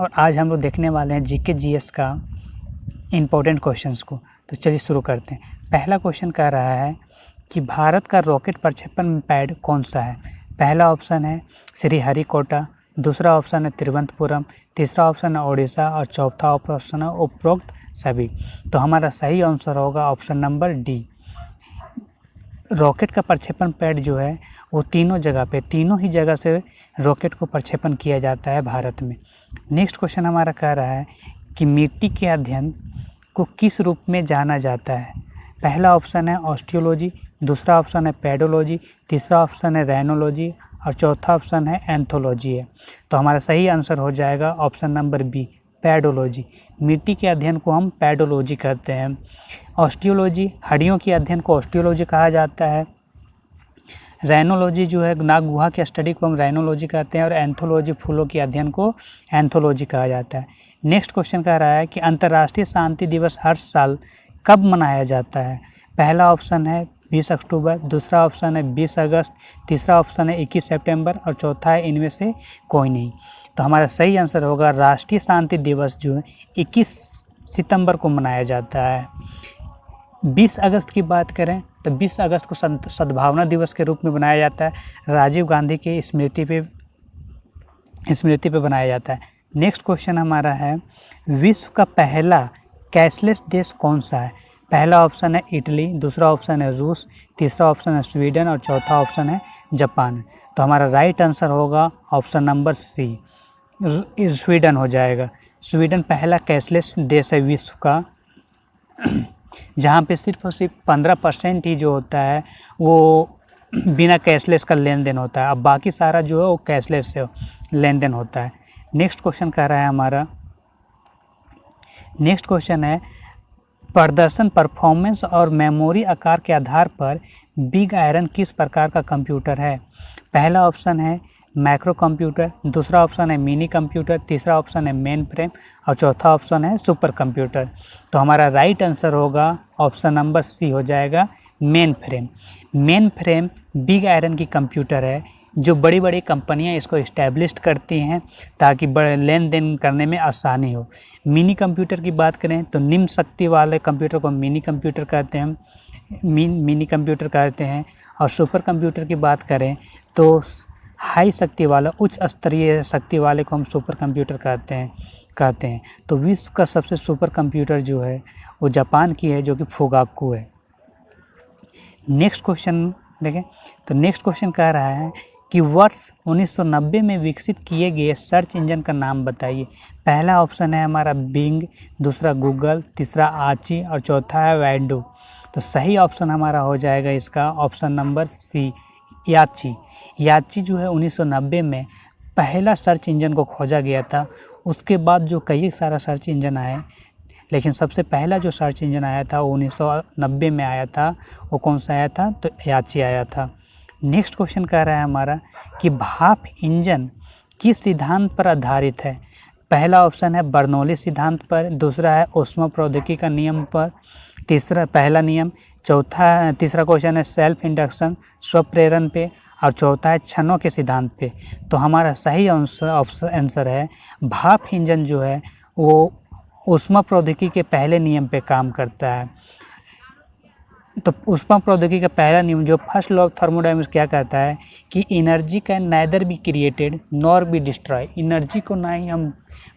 और आज हम लोग देखने वाले हैं जीके जीएस का इम्पोर्टेंट क्वेश्चंस को। तो चलिए शुरू करते हैं। पहला क्वेश्चन कह रहा है कि भारत का रॉकेट प्रक्षेपण पैड कौन सा है। पहला ऑप्शन है श्रीहरिकोटा, दूसरा ऑप्शन है तिरुवनंतपुरम, तीसरा ऑप्शन है ओडिशा और चौथा ऑप्शन है उपरोक्त सभी। तो हमारा सही आंसर होगा ऑप्शन नंबर डी। रॉकेट का प्रक्षेपण पैड जो है वो तीनों ही जगह से रॉकेट को प्रक्षेपण किया जाता है भारत में। नेक्स्ट क्वेश्चन हमारा कह रहा है कि मिट्टी के अध्ययन को किस रूप में जाना जाता है। पहला ऑप्शन है ऑस्टियोलॉजी, दूसरा ऑप्शन है पैडोलॉजी, तीसरा ऑप्शन है रेनोलॉजी और चौथा ऑप्शन है एंथोलॉजी है। तो हमारा सही आंसर हो जाएगा ऑप्शन नंबर बी, पैडोलॉजी। मिट्टी के अध्ययन को हम पैडोलॉजी कहते हैं। ऑस्टियोलॉजी, हड्डियों के अध्ययन को ऑस्टियोलॉजी कहा जाता है। रेनोलॉजी जो है नाग गुहा के स्टडी को हम रेनोलॉजी कहते हैं और एंथोलॉजी फूलों के अध्ययन को एंथोलॉजी कहा जाता है। नेक्स्ट क्वेश्चन कह रहा है कि अंतर्राष्ट्रीय शांति दिवस हर साल कब मनाया जाता है। पहला ऑप्शन है 20 अक्टूबर, दूसरा ऑप्शन है 20 अगस्त, तीसरा ऑप्शन है 21 सितंबर और चौथा है इनमें से कोई नहीं। तो हमारा सही आंसर होगा राष्ट्रीय शांति दिवस जो है 21 सितंबर को मनाया जाता है। 20 अगस्त की बात करें तो 20 अगस्त को सद्भावना दिवस के रूप में बनाया जाता है। राजीव गांधी की स्मृति पे बनाया जाता है। नेक्स्ट क्वेश्चन हमारा है विश्व का पहला कैशलेस देश कौन सा है। पहला ऑप्शन है इटली, दूसरा ऑप्शन है रूस, तीसरा ऑप्शन है स्वीडन और चौथा ऑप्शन है जापान। तो हमारा राइट आंसर होगा ऑप्शन नंबर सी, स्वीडन हो जाएगा। स्वीडन पहला कैशलेस देश है विश्व का, जहाँ पे सिर्फ और सिर्फ 15% ही जो होता है वो बिना कैशलेस का लेन देन होता है। अब बाकी सारा जो है वो कैशलेस लेन देन होता है। नेक्स्ट क्वेश्चन कह रहा है हमारा, नेक्स्ट क्वेश्चन है प्रदर्शन, परफॉर्मेंस और मेमोरी आकार के आधार पर बिग आयरन किस प्रकार का कंप्यूटर है। पहला ऑप्शन है मैक्रो कंप्यूटर, दूसरा ऑप्शन है मिनी कंप्यूटर, तीसरा ऑप्शन है मेन फ्रेम और चौथा ऑप्शन है सुपर कंप्यूटर। तो हमारा राइट आंसर होगा ऑप्शन नंबर सी हो जाएगा, main frame. Main frame big iron की कंप्यूटर है जो बड़ी बड़ी कंपनियां इसको इस्टेब्लिश करती हैं ताकि बड़े लेन देन करने में आसानी हो। मिनी कंप्यूटर की बात करें तो निम्न शक्ति वाले कंप्यूटर को मिनी कंप्यूटर कहते हैं, मिनी कंप्यूटर कहते हैं। और सुपर कंप्यूटर की बात करें तो हाई शक्ति वाला, उच्च स्तरीय शक्ति वाले को हम सुपर कंप्यूटर कहते हैं। तो विश्व का सबसे सुपर कंप्यूटर जो है वो जापान की है जो कि फुगाकू है। नेक्स्ट क्वेश्चन देखें तो नेक्स्ट क्वेश्चन कह रहा है कि वर्ष 1990 में विकसित किए गए सर्च इंजन का नाम बताइए। पहला ऑप्शन है हमारा बिंग, दूसरा गूगल, तीसरा आची और चौथा है वैडो। तो सही ऑप्शन हमारा हो जाएगा इसका ऑप्शन नंबर सी, याची। याची जो है 1990 में पहला सर्च इंजन को खोजा गया था। उसके बाद जो कई सारा सर्च इंजन आए, लेकिन सबसे पहला जो सर्च इंजन आया था वो 1990 में आया था। वो कौन सा आया था, तो याची आया था। नेक्स्ट क्वेश्चन कह रहा है हमारा कि भाप इंजन किस सिद्धांत पर आधारित है। पहला ऑप्शन है बर्नौली सिद्धांत पर, दूसरा है ऊष्मा प्रौद्योगिकी का नियम पर, पहला नियम, तीसरा क्वेश्चन है सेल्फ इंडक्शन स्वप्रेरण पे और चौथा है क्षणों के सिद्धांत पे। तो हमारा सही आंसर है भाप इंजन जो है वो ऊष्मा प्रौद्योगिकी के पहले नियम पे काम करता है। तो ऊष्मा प्रौद्योगिकी का पहला नियम जो फर्स्ट लॉ ऑफ थर्मोडायनेमिक्स क्या कहता है कि energy can neither be created nor be destroy. Energy को ना ही हम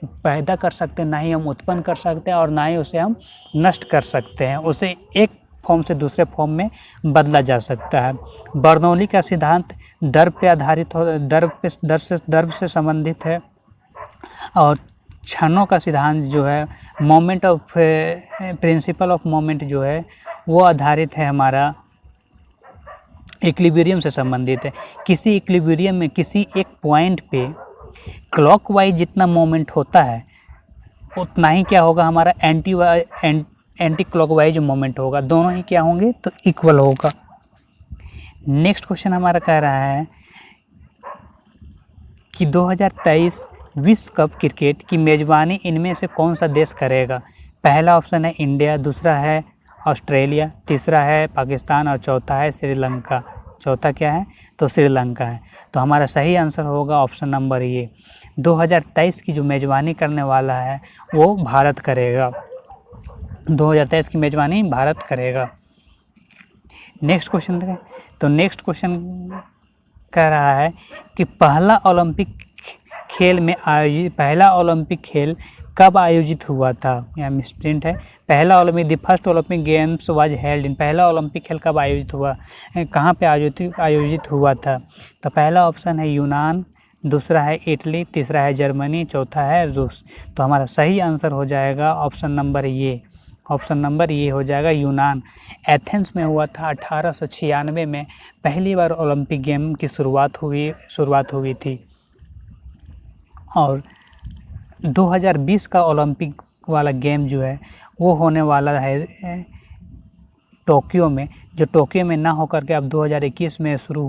पैदा कर सकते, ना ही हम उत्पन्न कर सकते हैं और ना ही उसे हम नष्ट कर सकते हैं। उसे एक फॉर्म से दूसरे फॉर्म में बदला जा सकता है। बर्नौली का सिद्धांत दर पे आधारित हो, दर से संबंधित है। और क्षणों का सिद्धांत जो है moment of principle of moment जो है वो आधारित है हमारा इक्विलिब्रियम से संबंधित है। किसी इक्विलिब्रियम में किसी एक पॉइंट पे क्लॉकवाइज जितना मोमेंट होता है उतना ही क्या होगा हमारा एंटी क्लॉकवाइज मोमेंट होगा। दोनों ही क्या होंगे, तो इक्वल होगा। नेक्स्ट क्वेश्चन हमारा कह रहा है कि 2023 विश्व कप क्रिकेट की मेज़बानी इनमें से कौन सा देश करेगा। पहला ऑप्शन है इंडिया, दूसरा है ऑस्ट्रेलिया, तीसरा है पाकिस्तान और चौथा है श्रीलंका। चौथा क्या है, तो श्रीलंका है। तो हमारा सही आंसर होगा ऑप्शन नंबर ए। 2023 की जो मेज़बानी करने वाला है वो भारत करेगा। 2023 की मेज़बानी भारत करेगा। नेक्स्ट क्वेश्चन देखें, तो नेक्स्ट क्वेश्चन कह रहा है कि पहला ओलंपिक खेल कब आयोजित हुआ था। यहाँ मिसप्रिंट है। पहला Olympic, the first Olympic games was held in, पहला ओलंपिक खेल कब आयोजित हुआ, कहाँ पे आयोजित हुआ था। तो पहला ऑप्शन है यूनान, दूसरा है इटली, तीसरा है जर्मनी, चौथा है रूस। तो हमारा सही आंसर हो जाएगा ऑप्शन नंबर ये, ऑप्शन नंबर ये हो जाएगा यूनान। एथेंस में हुआ था 1896 में पहली बार ओलंपिक गेम की शुरुआत हुई थी। और 2020 का ओलंपिक वाला गेम जो है वो होने वाला है टोक्यो में, जो टोक्यो में ना होकर के अब 2021 में शुरू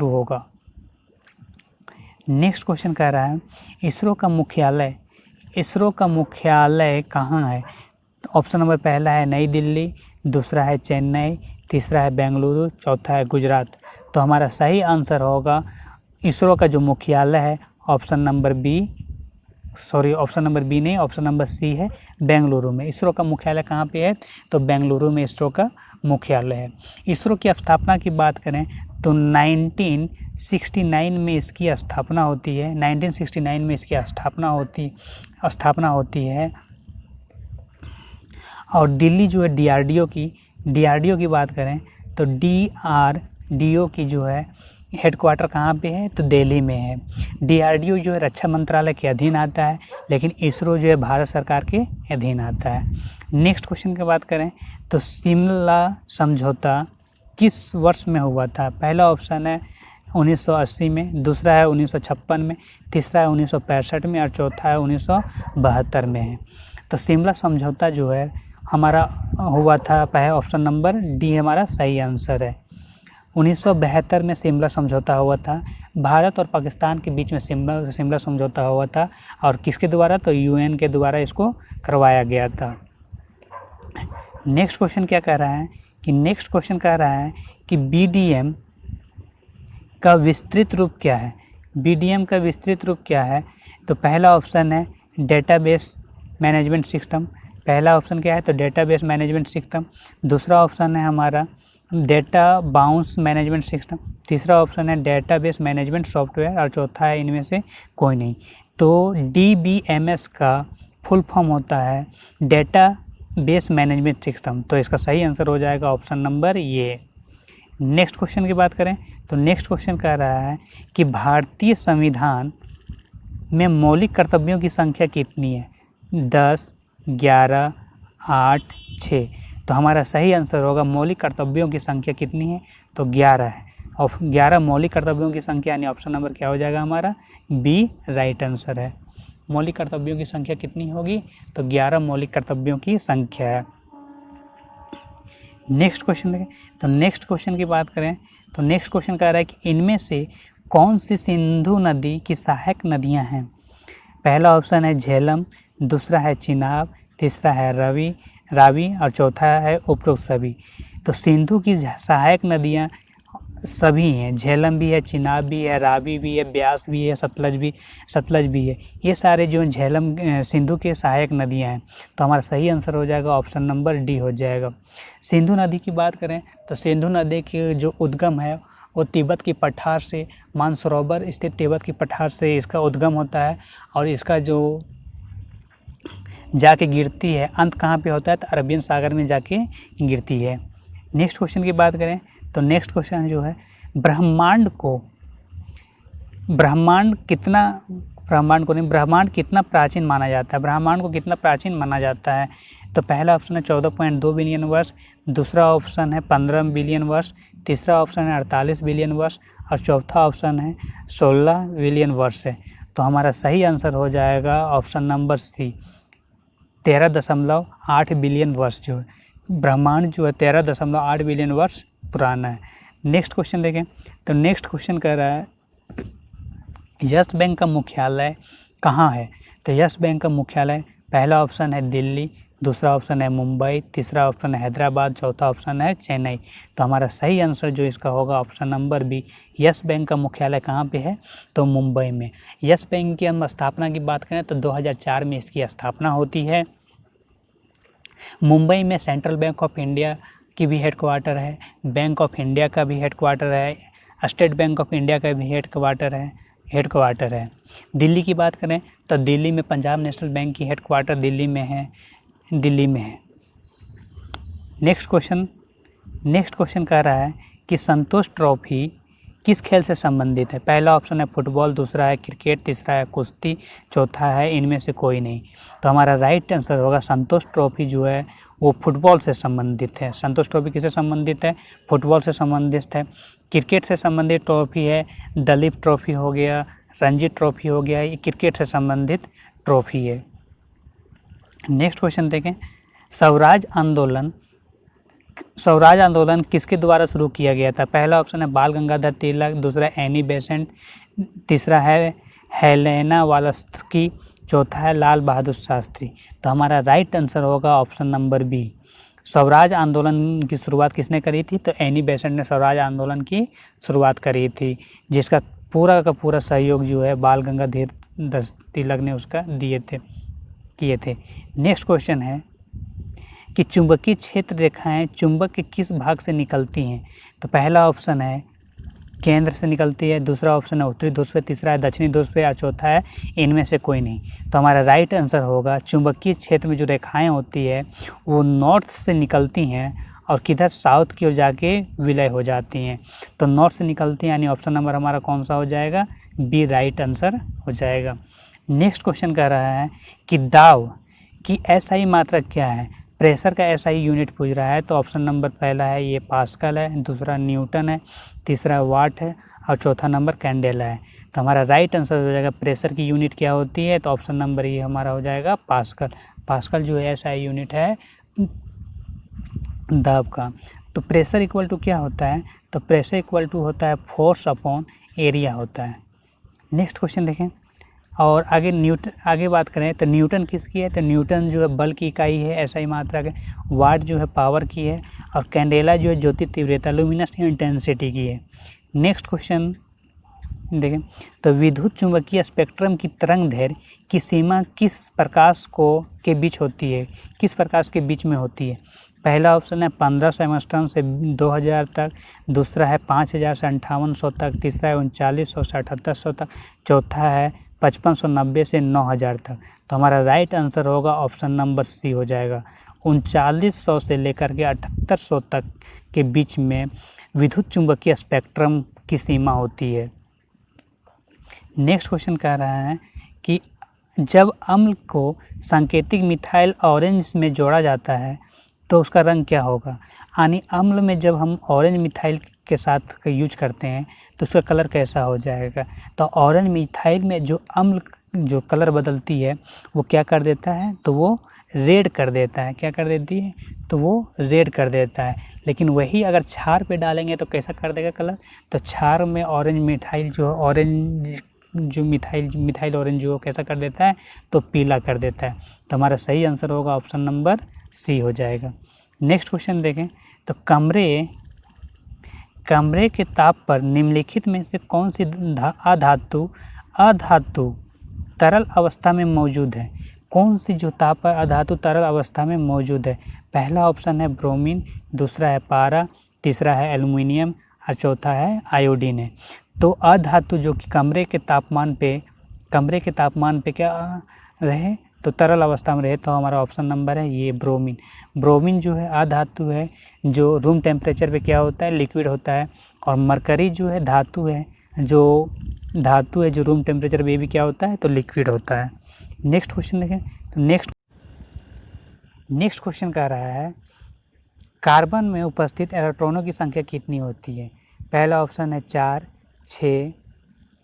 होगा। नेक्स्ट क्वेश्चन कह रहा है इसरो का मुख्यालय कहाँ है। ऑप्शन नंबर पहला है नई दिल्ली, दूसरा है चेन्नई, तीसरा है बेंगलुरु, चौथा है गुजरात। तो हमारा सही आंसर होगा इसरो का जो मुख्यालय है ऑप्शन नंबर बी नहीं, ऑप्शन नंबर सी है, बेंगलुरु में। इसरो का मुख्यालय कहाँ पे है, तो बेंगलुरु में इसरो का मुख्यालय है। इसरो की स्थापना की बात करें तो 1969 में इसकी स्थापना होती है। 1969 में इसकी स्थापना होती है। और दिल्ली जो है डीआरडीओ की बात करें तो डीआरडीओ की जो है हेडक्वार्टर कहाँ पे है, तो दिल्ली में है। डीआरडीओ जो है रक्षा मंत्रालय के अधीन आता है, लेकिन इसरो जो है भारत सरकार के अधीन आता है। नेक्स्ट क्वेश्चन की बात करें तो शिमला समझौता किस वर्ष में हुआ था। पहला ऑप्शन है 1980 में, दूसरा है 1956 में, तीसरा है 1965 में और चौथा है 1972 में है। तो शिमला समझौता जो है हमारा हुआ था, पहला ऑप्शन नंबर डी हमारा सही आंसर है। 1972 में शिमला समझौता हुआ था। भारत और पाकिस्तान के बीच में शिमला समझौता हुआ था। और किसके द्वारा, तो यूएन के द्वारा इसको करवाया गया था। नेक्स्ट क्वेश्चन क्या कह रहा है कि बीडीएम का विस्तृत रूप क्या है। बीडीएम का विस्तृत रूप क्या है, तो पहला ऑप्शन है डेटाबेस मैनेजमेंट सिस्टम। पहला ऑप्शन क्या है, तो डेटाबेस मैनेजमेंट सिस्टम। दूसरा ऑप्शन है हमारा डेटा बाउंस मैनेजमेंट सिस्टम। तीसरा ऑप्शन है डेटाबेस मैनेजमेंट सॉफ्टवेयर और चौथा है इनमें से कोई नहीं। तो डीबीएमएस का फुल फॉर्म होता है डेटा बेस मैनेजमेंट सिस्टम। तो इसका सही आंसर हो जाएगा ऑप्शन नंबर ये। नेक्स्ट क्वेश्चन की बात करें तो नेक्स्ट क्वेश्चन कह रहा है कि भारतीय संविधान में मौलिक कर्तव्यों की संख्या कितनी है। 10, 11, 8, 6। तो हमारा सही आंसर होगा मौलिक कर्तव्यों की संख्या कितनी है, तो 11 है। और 11 मौलिक कर्तव्यों की संख्या यानी ऑप्शन नंबर क्या हो जाएगा हमारा बी राइट आंसर है। मौलिक कर्तव्यों की संख्या कितनी होगी, तो 11 मौलिक कर्तव्यों की संख्या है। नेक्स्ट क्वेश्चन देखें तो नेक्स्ट क्वेश्चन की बात करें तो नेक्स्ट क्वेश्चन कह रहा है कि इनमें से कौन सी सिंधु नदी की सहायक नदियां हैं। पहला ऑप्शन है झेलम, दूसरा है चिनाब, तीसरा है रावी और चौथा है उपरोक्त सभी। तो सिंधु की सहायक नदियां सभी हैं, झेलम भी है, चिनाब भी है, रावी भी है, ब्यास भी है, सतलज भी है। ये सारे जो झेलम सिंधु के सहायक नदियां हैं। तो हमारा सही आंसर हो जाएगा ऑप्शन नंबर डी हो जाएगा। सिंधु नदी की बात करें तो सिंधु नदी की जो उद्गम है वो तिब्बत की पठार से, मानसरोवर स्थित तिब्बत की पठार से इसका उद्गम होता है। और इसका जो जाके गिरती है अंत कहाँ पे होता है, तो अरबियन सागर में जाके गिरती है। नेक्स्ट क्वेश्चन की बात करें तो नेक्स्ट क्वेश्चन जो है ब्रह्मांड कितना प्राचीन माना जाता है। ब्रह्मांड को कितना प्राचीन माना जाता है, तो पहला ऑप्शन है 14.2 बिलियन वर्ष, दूसरा ऑप्शन है 15 बिलियन वर्ष, तीसरा ऑप्शन है 48 बिलियन वर्ष और चौथा ऑप्शन है 16 बिलियन वर्ष है। तो हमारा सही आंसर हो जाएगा ऑप्शन नंबर सी 13.8 बिलियन वर्ष। जो ब्रह्मांड जो है 13.8 बिलियन वर्ष पुराना है। नेक्स्ट क्वेश्चन देखें तो नेक्स्ट क्वेश्चन कह रहा है यस बैंक का मुख्यालय कहाँ है। तो यस बैंक का मुख्यालय पहला ऑप्शन है दिल्ली, दूसरा ऑप्शन है मुंबई, तीसरा ऑप्शन है हैदराबाद, चौथा ऑप्शन है चेन्नई। तो हमारा सही आंसर जो इसका होगा option number B. Yes Bank का मुख्यालय कहाँ पे है? तो मुंबई में। यस बैंक की हम स्थापना की बात करें तो 2004 में इसकी स्थापना होती है। मुंबई में सेंट्रल बैंक ऑफ इंडिया की भी हेडक्वार्टर है, बैंक ऑफ इंडिया का भी हेडक्वार्टर है, स्टेट बैंक ऑफ इंडिया का भी हेडक्वार्टर है। दिल्ली की बात करें तो दिल्ली में पंजाब नेशनल बैंक की हेडक्वार्टर दिल्ली में है। नेक्स्ट क्वेश्चन कह रहा है कि संतोष ट्रॉफी किस खेल से संबंधित है? पहला ऑप्शन है फुटबॉल, दूसरा है क्रिकेट, तीसरा है कुश्ती, चौथा है इनमें से कोई नहीं। तो हमारा राइट आंसर होगा संतोष ट्रॉफी जो है वो फुटबॉल से संबंधित है। संतोष ट्रॉफी किससे संबंधित है? फुटबॉल से संबंधित है। क्रिकेट से संबंधित ट्रॉफी है दलीप ट्रॉफी हो गया, रणजी ट्रॉफी हो गया, ये क्रिकेट से संबंधित ट्रॉफी है। नेक्स्ट क्वेश्चन देखें, स्वराज आंदोलन किसके द्वारा शुरू किया गया था? पहला ऑप्शन है बाल गंगाधर तिलक, दूसरा एनी बेसेंट, तीसरा है हेलेना वालस्की, चौथा है लाल बहादुर शास्त्री। तो हमारा राइट आंसर होगा ऑप्शन नंबर बी। स्वराज आंदोलन की शुरुआत किसने करी थी? तो एनी बेसेंट ने स्वराज आंदोलन की शुरुआत करी थी, जिसका पूरा का पूरा सहयोग जो है बाल गंगाधर तिलक ने उसका किए थे। नेक्स्ट क्वेश्चन है कि चुंबकीय क्षेत्र रेखाएं चुंबक के किस भाग से निकलती हैं? तो पहला ऑप्शन है केंद्र से निकलती है, दूसरा ऑप्शन है उत्तरी ध्रुव से, तीसरा है दक्षिणी ध्रुव से और चौथा है इनमें से कोई नहीं। तो हमारा राइट आंसर होगा चुंबकीय क्षेत्र में जो रेखाएं होती है वो नॉर्थ से निकलती हैं और किधर साउथ की ओर जाके विलय हो जाती हैं। तो नॉर्थ से निकलती हैं, यानी ऑप्शन नंबर हमारा कौन सा हो जाएगा? बी राइट आंसर हो जाएगा। नेक्स्ट क्वेश्चन कह रहा है कि दाब की एसआई मात्रक क्या है? प्रेशर का एसआई यूनिट पूछ रहा है। तो ऑप्शन नंबर पहला है ये पास्कल है, दूसरा न्यूटन है, तीसरा वाट है और चौथा नंबर कैंडेला है। तो हमारा राइट आंसर हो जाएगा प्रेशर की यूनिट क्या होती है? तो ऑप्शन नंबर ये हमारा हो जाएगा पास्कल। पास्कल जो है एसआई यूनिट है दाब का। तो प्रेशर इक्वल टू क्या होता है? तो प्रेशर इक्वल टू होता है फोर्स अपॉन एरिया होता है। नेक्स्ट क्वेश्चन देखें और आगे बात करें तो न्यूटन किसकी है? तो न्यूटन जो है बल की इकाई है, एसआई मात्रा के। वाट जो है पावर की है और कैंडेला जो है ज्योति तीव्रता लुमिनस इंटेंसिटी की है। नेक्स्ट क्वेश्चन देखें तो विद्युत चुंबकीय स्पेक्ट्रम की तरंग दैर्घ्य की सीमा किस प्रकाश के बीच होती है? किस प्रकाश के बीच में होती है? पहला ऑप्शन है 1500 एंगस्ट्रॉम से 2000 तक, दूसरा है 5000 से 5800 तक, तीसरा है 3900 से 7800 तक, चौथा है 5590 से 9000 तक। तो हमारा राइट आंसर होगा ऑप्शन नंबर सी हो जाएगा। 3900 से लेकर के 7800 तक के बीच में विद्युत चुंबकीय स्पेक्ट्रम की सीमा होती है। नेक्स्ट क्वेश्चन कह रहा है कि जब अम्ल को सांकेतिक मिथाइल ऑरेंज में जोड़ा जाता है तो उसका रंग क्या होगा? यानी अम्ल में जब हम ऑरेंज मिथाइल के साथ यूज करते हैं तो उसका कलर कैसा हो जाएगा? तो ऑरेंज मिथाइल में जो अम्ल जो कलर बदलती है वो क्या कर देता है? तो वो रेड कर देता है। क्या कर देती है? तो वो रेड कर देता है। लेकिन वही अगर क्षार पे डालेंगे तो कैसा कर देगा कलर? तो क्षार में ऑरेंज मिथाइल जो मिथाइल ऑरेंज जो कैसा कर देता है? तो पीला कर देता है। तो हमारा सही आंसर होगा ऑप्शन नंबर सी हो जाएगा। नेक्स्ट क्वेश्चन देखें तो कमरे के ताप पर निम्नलिखित में से कौन सी अधातु तरल अवस्था में मौजूद है? कौन सी जो ताप पर अधातु तरल अवस्था में मौजूद है? पहला ऑप्शन है ब्रोमीन, दूसरा है पारा, तीसरा है एल्युमिनियम और चौथा है आयोडीन है। तो अधातु जो कि कमरे के तापमान पे क्या रहे? तो तरल अवस्था में रहे। तो हमारा ऑप्शन नंबर है ये ब्रोमीन। ब्रोमीन जो है अधातु है जो रूम टेम्परेचर पे क्या होता है? लिक्विड होता है। और मरकरी जो है धातु है जो रूम टेम्परेचर पे भी क्या होता है? तो लिक्विड होता है। नेक्स्ट क्वेश्चन देखें तो नेक्स्ट क्वेश्चन कह रहा है कार्बन में उपस्थित इलेक्ट्रॉनों की संख्या कितनी होती है? पहला ऑप्शन है 4, 6,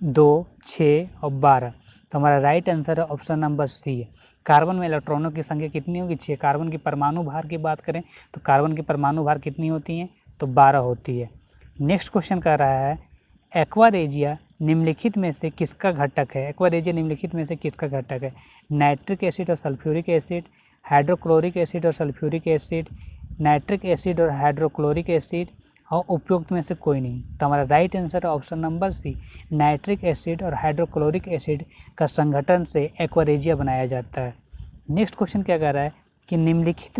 2, 6 और 12। तो हमारा राइट आंसर है ऑप्शन नंबर सी है। कार्बन में इलेक्ट्रॉनों की संख्या कितनी होगी? 6। कार्बन की परमाणु भार की बात करें तो कार्बन की परमाणु भार कितनी होती हैं? तो 12 होती है। नेक्स्ट क्वेश्चन कह रहा है एक्वारेजिया निम्नलिखित में से किसका घटक है? एक्वारेजिया निम्नलिखित में से किसका घटक है? नाइट्रिक एसिड और सल्फ्यूरिक एसिड, हाइड्रोक्लोरिक एसिड और सल्फ्यूरिक एसिड, नाइट्रिक एसिड और हाइड्रोक्लोरिक एसिड, और उपयुक्त में से कोई नहीं। तो हमारा राइट आंसर है option number C, nitric acid और हाइड्रोक्लोरिक एसिड का संगठन से एक्वारेजिया बनाया जाता है। नेक्स्ट क्वेश्चन क्या कह रहा है कि निम्नलिखित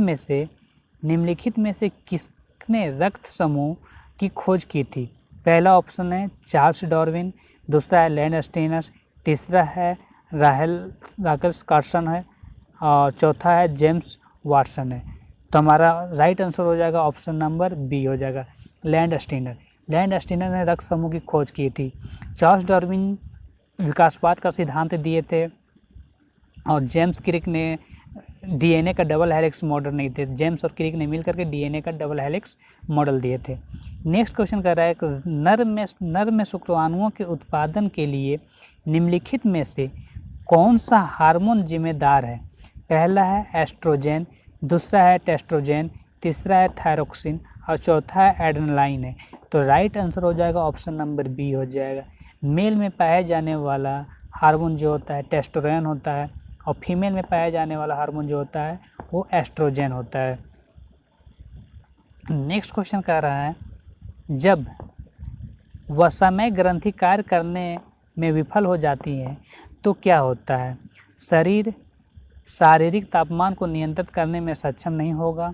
में से किसने रक्त समूह की खोज की थी? पहला ऑप्शन है चार्ल्स डार्विन, दूसरा है लैंडस्टीनर, तीसरा है राकेल कार्सन है, और चौथा है जेम्स वाटसन है। तो हमारा राइट आंसर हो जाएगा ऑप्शन नंबर बी हो जाएगा, लैंडस्टीनर। लैंडस्टीनर ने रक्त समूह की खोज की थी। चार्ल्स डार्विन विकासवाद का सिद्धांत दिए थे, और जेम्स क्रिक ने डीएनए का डबल हेलिक्स मॉडल नहीं थे। जेम्स और क्रिक ने मिलकर के डीएनए का डबल हेलिक्स मॉडल दिए थे। नेक्स्ट क्वेश्चन कर रहा है कि नर में शुक्राणुओं के उत्पादन के लिए निम्नलिखित में से कौन सा हार्मोन जिम्मेदार है? पहला है एस्ट्रोजेन, दूसरा है टेस्ट्रोजेन, तीसरा है थायरोक्सिन, और चौथा है एड्रेनालाइन है। तो राइट आंसर हो जाएगा ऑप्शन नंबर बी हो जाएगा। मेल में पाया जाने वाला हार्मोन जो होता है टेस्टोस्टेरोन होता है, और फीमेल में पाया जाने वाला हार्मोन जो होता है वो एस्ट्रोजेन होता है। नेक्स्ट क्वेश्चन कह रहा है जब वसामय ग्रंथि कार्य करने में विफल हो जाती है तो क्या होता है? शरीर शारीरिक तापमान को नियंत्रित करने में सक्षम नहीं होगा,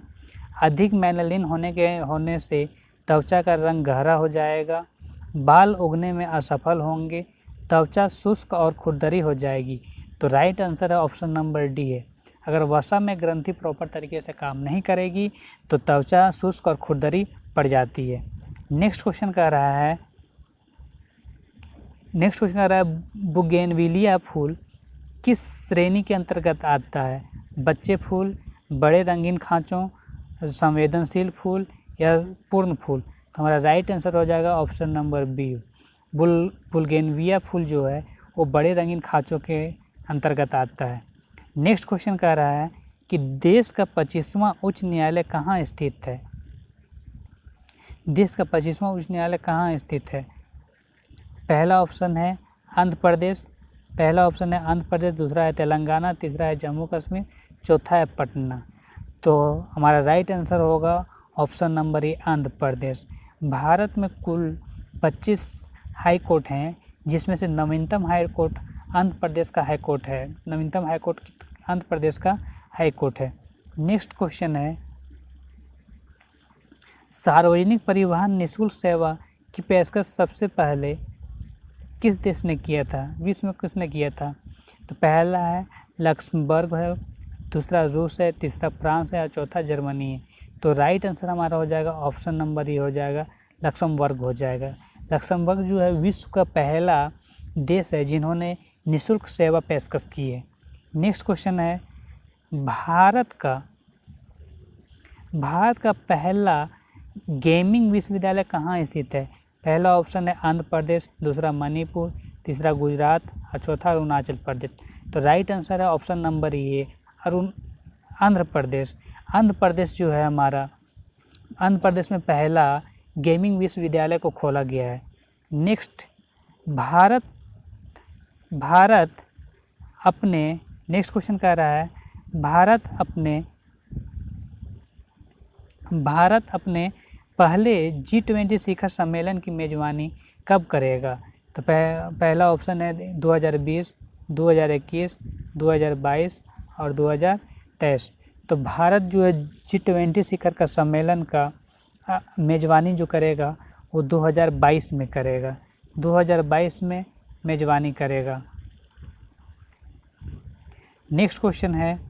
अधिक मेलानिन होने से त्वचा का रंग गहरा हो जाएगा, बाल उगने में असफल होंगे, त्वचा शुष्क और खुरदरी हो जाएगी। तो राइट आंसर है ऑप्शन नंबर डी है। अगर वसा में ग्रंथि प्रॉपर तरीके से काम नहीं करेगी तो त्वचा शुष्क और खुरदरी पड़ जाती है। नेक्स्ट क्वेश्चन कह रहा है बुगेनविलिया फूल किस श्रेणी के अंतर्गत आता है? बच्चे फूल, बड़े रंगीन खांचों, संवेदनशील फूल या पूर्ण फूल? तो हमारा राइट आंसर हो जाएगा ऑप्शन नंबर बी। बुगेनविलिया फूल जो है वो बड़े रंगीन खांचों के अंतर्गत आता है। नेक्स्ट क्वेश्चन कह रहा है कि देश का 25वां उच्च न्यायालय कहाँ स्थित है? देश का 25वां उच्च न्यायालय कहाँ स्थित है? पहला ऑप्शन है आंध्र प्रदेश, दूसरा है तेलंगाना, तीसरा है जम्मू कश्मीर, चौथा है पटना। तो हमारा राइट आंसर होगा option number A Andhra Pradesh. Bharat में कुल 25 हाई कोर्ट हैं, जिसमें से नवीनतम हाई कोर्ट आंध्र प्रदेश का हाई कोर्ट है। नवीनतम हाई कोर्ट आंध्र प्रदेश का हाई कोर्ट है। नेक्स्ट क्वेश्चन है सार्वजनिक परिवहन निःशुल्क सेवा की पेशकश सबसे पहले किस देश ने किया था? विश्व में किसने किया था? तो पहला है लक्समबर्ग है, दूसरा रूस है, तीसरा फ्रांस है और चौथा जर्मनी है। तो राइट आंसर हमारा हो जाएगा ऑप्शन नंबर ए हो जाएगा, लक्समबर्ग हो जाएगा। लक्समबर्ग जो है विश्व का पहला देश है जिन्होंने निःशुल्क सेवा पेशकश की है। नेक्स्ट क्वेश्चन है भारत का पहला गेमिंग विश्वविद्यालय कहाँ स्थित है? पहला ऑप्शन है आंध्र प्रदेश, दूसरा मणिपुर, तीसरा गुजरात और चौथा अरुणाचल प्रदेश। तो राइट आंसर है option number A Andhra Pradesh. Andhra Pradesh जो है हमारा, आंध्र प्रदेश में पहला गेमिंग विश्वविद्यालय को खोला गया है। नेक्स्ट नेक्स्ट क्वेश्चन कह रहा है भारत अपने पहले G20 शिखर सम्मेलन की मेजबानी कब करेगा? तो पहला ऑप्शन है 2020, 2021, 2022 और 2023। तो भारत जो है G20 शिखर का सम्मेलन का मेजबानी जो करेगा वो 2022 में करेगा, 2022 में मेजबानी करेगा। नेक्स्ट क्वेश्चन है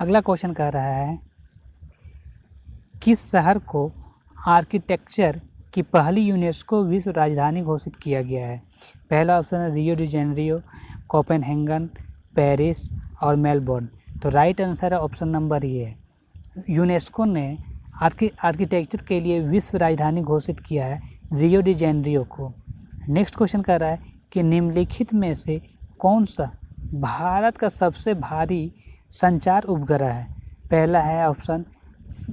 अगला क्वेश्चन कह रहा है किस शहर को आर्किटेक्चर की पहली यूनेस्को विश्व राजधानी घोषित किया गया है? पहला ऑप्शन है Rio de Janeiro, Copenhagen, Paris और मेलबोर्न। तो राइट आंसर है ऑप्शन नंबर ए है। यूनेस्को ने आर्किटेक्चर के लिए विश्व राजधानी घोषित किया है रियो डी जेनेरियो को। नेक्स्ट क्वेश्चन कह रहा है कि निम्नलिखित में से कौन सा भारत का सबसे भारी संचार उपग्रह है? पहला है ऑप्शन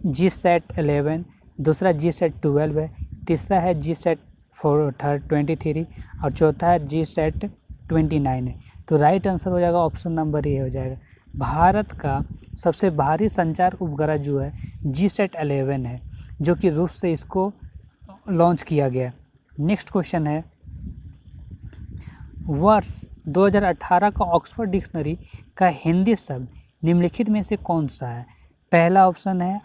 GSAT 11, दूसरा GSAT 12 है, तीसरा है GSAT 23 और चौथा है GSAT 29 है। तो राइट आंसर हो जाएगा ऑप्शन नंबर ए हो जाएगा। भारत का सबसे भारी संचार उपग्रह जो है GSAT-11 है, जो कि रूस से इसको लॉन्च किया गया। नेक्स्ट क्वेश्चन है, वर्ष 2018 का ऑक्सफोर्ड डिक्शनरी का हिंदी शब्द निम्नलिखित में से कौन सा है? पहला ऑप्शन है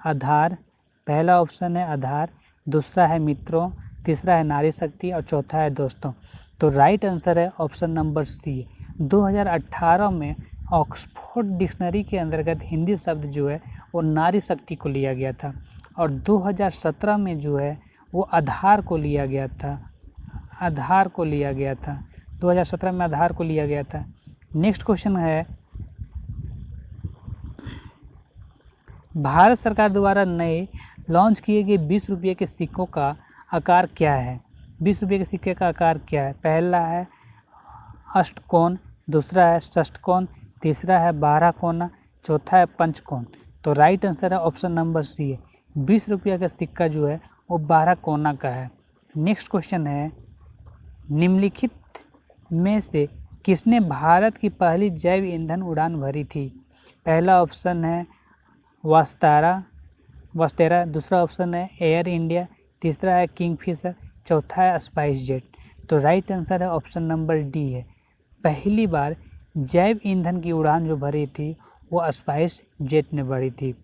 आधार, दूसरा है मित्रों, तीसरा है नारी शक्ति और चौथा है दोस्तों। तो राइट आंसर है ऑप्शन नंबर सी। 2018 में ऑक्सफोर्ड डिक्शनरी के अंतर्गत हिंदी शब्द जो है वो नारी शक्ति को लिया गया था, और 2017 में जो है वो आधार को लिया गया था। 2017 में आधार को लिया गया था। नेक्स्ट क्वेश्चन है, भारत सरकार द्वारा नए लॉन्च किए गए 20 रुपये के सिक्कों का आकार क्या है? 20 रुपये के सिक्के का आकार क्या है? पहला है अष्टकोण, दूसरा है षष्ठकोण, तीसरा है 12 कोना, चौथा है पंचकोण। तो राइट आंसर है ऑप्शन नंबर सी है। 20 रुपये का सिक्का जो है वो 12 कोना का है। नेक्स्ट क्वेश्चन है, निम्नलिखित में से किसने भारत की पहली जैव ईंधन उड़ान भरी थी? पहला ऑप्शन है वास्टेरा, दूसरा ऑप्शन है एयर इंडिया, तीसरा है किंगफिशर, चौथा है स्पाइस जेट। तो राइट आंसर है ऑप्शन नंबर डी है। पहली बार जैव ईंधन की उड़ान जो भरी थी वो स्पाइस जेट ने भरी थी।